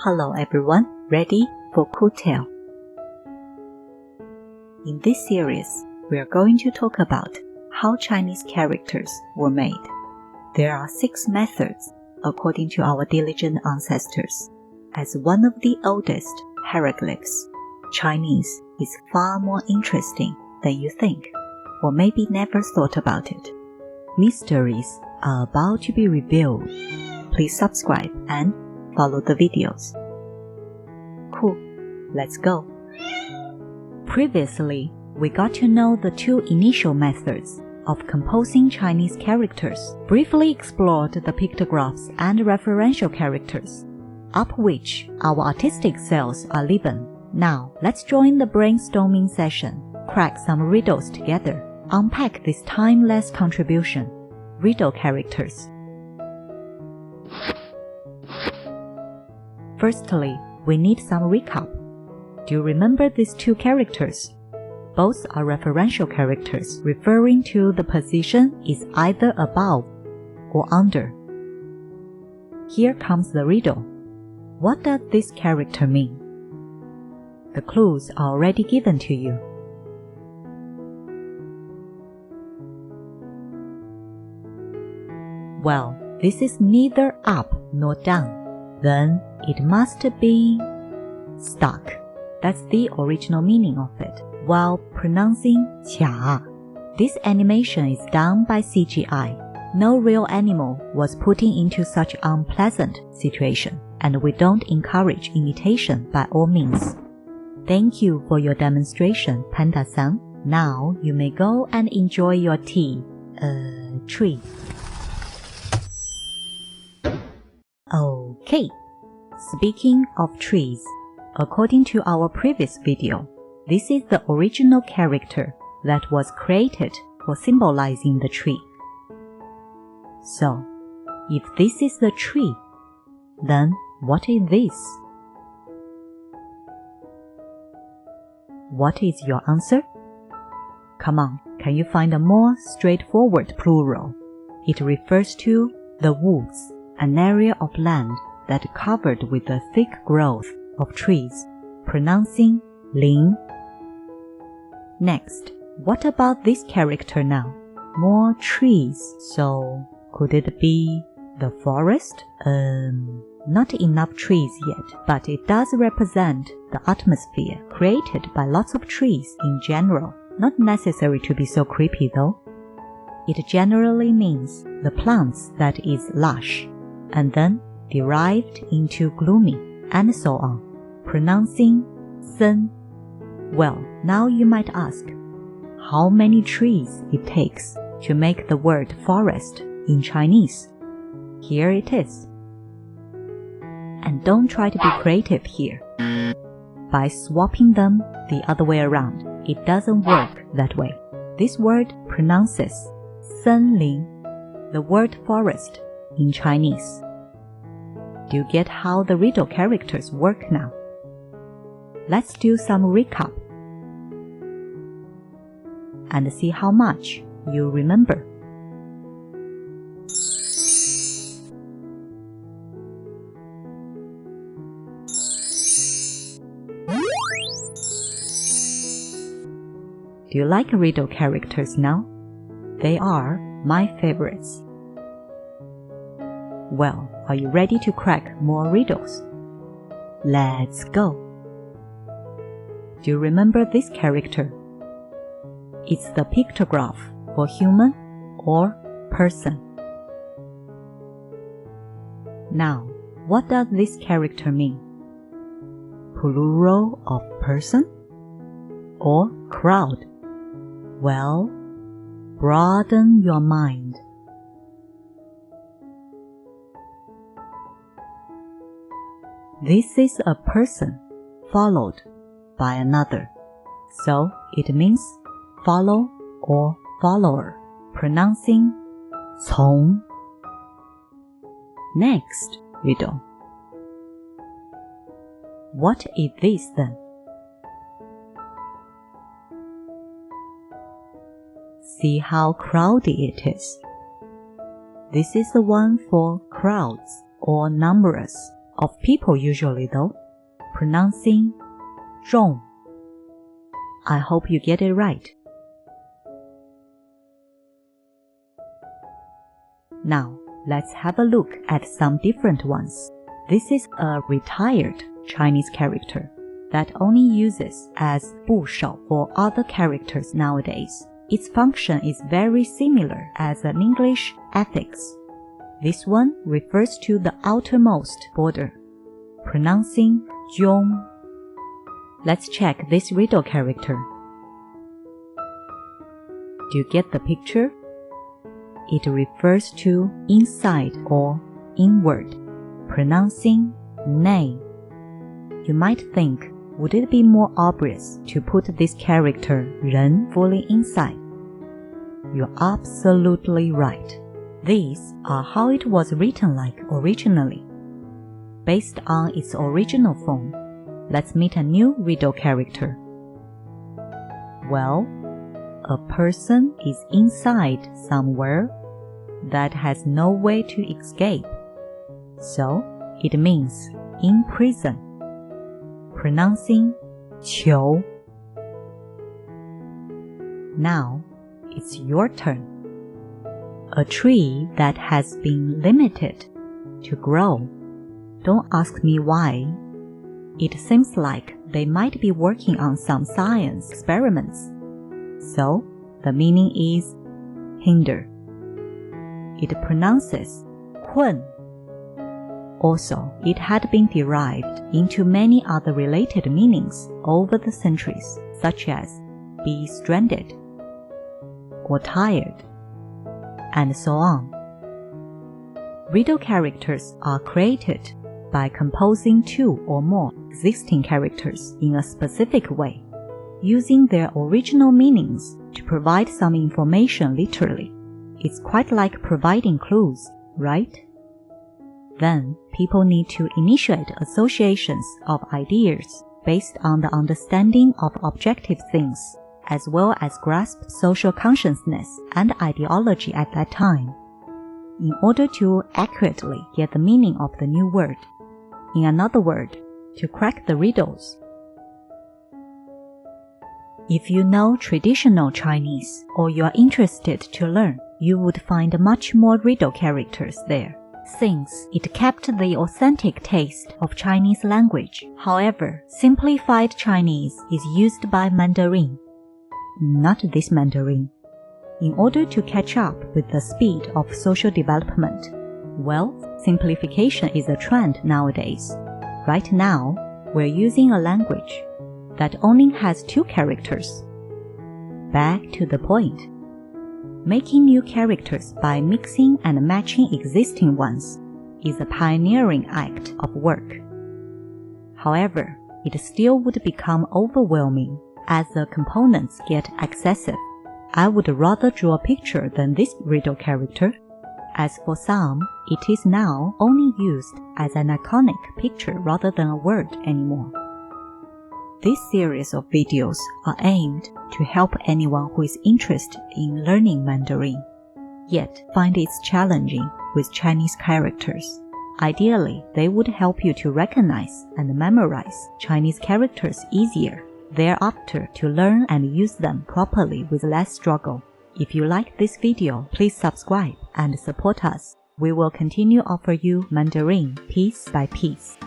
Hello everyone, ready for cool tale? In this series, we are going to talk about how Chinese characters were made. There are 6 methods according to our diligent ancestors. As one of the oldest hieroglyphs, Chinese is far more interesting than you think, or maybe never thought about it. Mysteries are about to be revealed. Please subscribe and follow the videos. Cool, let's go. Previously, we got to know the 2 initial methods of composing Chinese characters, briefly explored the pictographs and referential characters, up which our artistic cells are living. Now, let's join the brainstorming session, crack some riddles together, unpack this timeless contribution, Riddle Characters. Firstly, we need some recap. Do you remember these 2 characters? Both are referential characters referring to the position is either above or under. Here comes the riddle. What does this character mean? The clues are already given to you. Well, this is neither up nor down. Then it must be stuck. That's the original meaning of it, while pronouncing 卡. This animation is done by CGI. No real animal was put into such unpleasant situation, and we don't encourage imitation by all means. Thank you for your demonstration, Panda-san. Now you may go and enjoy your tea. Tree. Okay. Speaking of trees, according to our previous video, this is the original character that was created for symbolizing the tree. So, if this is the tree, then what is this? What is your answer? Come on, can you find a more straightforward plural? It refers to the woods, an area of land that covered with a thick growth of trees, pronouncing 林. Next, what about this character now? More trees, so could it be the forest? Not enough trees yet, but it does represent the atmosphere created by lots of trees in general. Not necessary to be so creepy though. It generally means the plants that is lush, and then derived into gloomy, and so on, pronouncing 森. Well, now you might ask, how many trees it takes to make the word forest in Chinese? Here it is. And don't try to be creative here. By swapping them the other way around, it doesn't work that way. This word pronounces 森林, the word forest in Chinese. Do you get how the riddle characters work now? Let's do some recap and see how much you remember. Do you like riddle characters now? They are my favorites. Well, are you ready to crack more riddles? Let's go. Do you remember this character? It's the pictograph for human or person. Now, what does this character mean? Plural of person or crowd? Well, broaden your mind. This is a person followed by another, so it means follow or follower, pronouncing 从. Next riddle. What is this then? See how crowded it is. This is the one for crowds or numerous of people usually though, pronouncing 重. I hope you get it right. Now, let's have a look at some different ones. This is a retired Chinese character that only uses as 部首 for other characters nowadays. Its function is very similar as an English affix. This one refers to the outermost border, pronouncing 中. Let's check this riddle character. Do you get the picture? It refers to inside or inward, pronouncing 内. You might think, would it be more obvious to put this character 人 fully inside? You're absolutely right. These are how it was written like originally. Based on its original form, let's meet a new riddle character. Well, a person is inside somewhere that has no way to escape. So, it means in prison. Pronouncing 囚. Now, it's your turn. A tree that has been limited to grow. Don't ask me why. It seems like they might be working on some science experiments. So, the meaning is hinder. It pronounces 困. Also, it had been derived into many other related meanings over the centuries, such as be stranded or tired, and so on. Riddle characters are created by composing two or more existing characters in a specific way, using their original meanings to provide some information literally. It's quite like providing clues, right? Then, people need to initiate associations of ideas based on the understanding of objective things, as well as grasp social consciousness and ideology at that time, in order to accurately get the meaning of the new word. In another word, to crack the riddles. If you know traditional Chinese or you are interested to learn, you would find much more riddle characters there, since it kept the authentic taste of Chinese language. However, simplified Chinese is used by Mandarin. Not this Mandarin. In order to catch up with the speed of social development. Well, simplification is a trend nowadays. Right now, we're using a language that only has two characters. Back to the point. Making new characters by mixing and matching existing ones is a pioneering act of work. However, it still would become overwhelming as the components get excessive. I would rather draw a picture than this riddle character. As for some, it is now only used as an iconic picture rather than a word anymore. This series of videos are aimed to help anyone who is interested in learning Mandarin, yet find it challenging with Chinese characters. Ideally, they would help you to recognize and memorize Chinese characters easier, thereafter to learn and use them properly with less struggle. If you like this video, please subscribe and support us. We will continue offer you Mandarin piece by piece.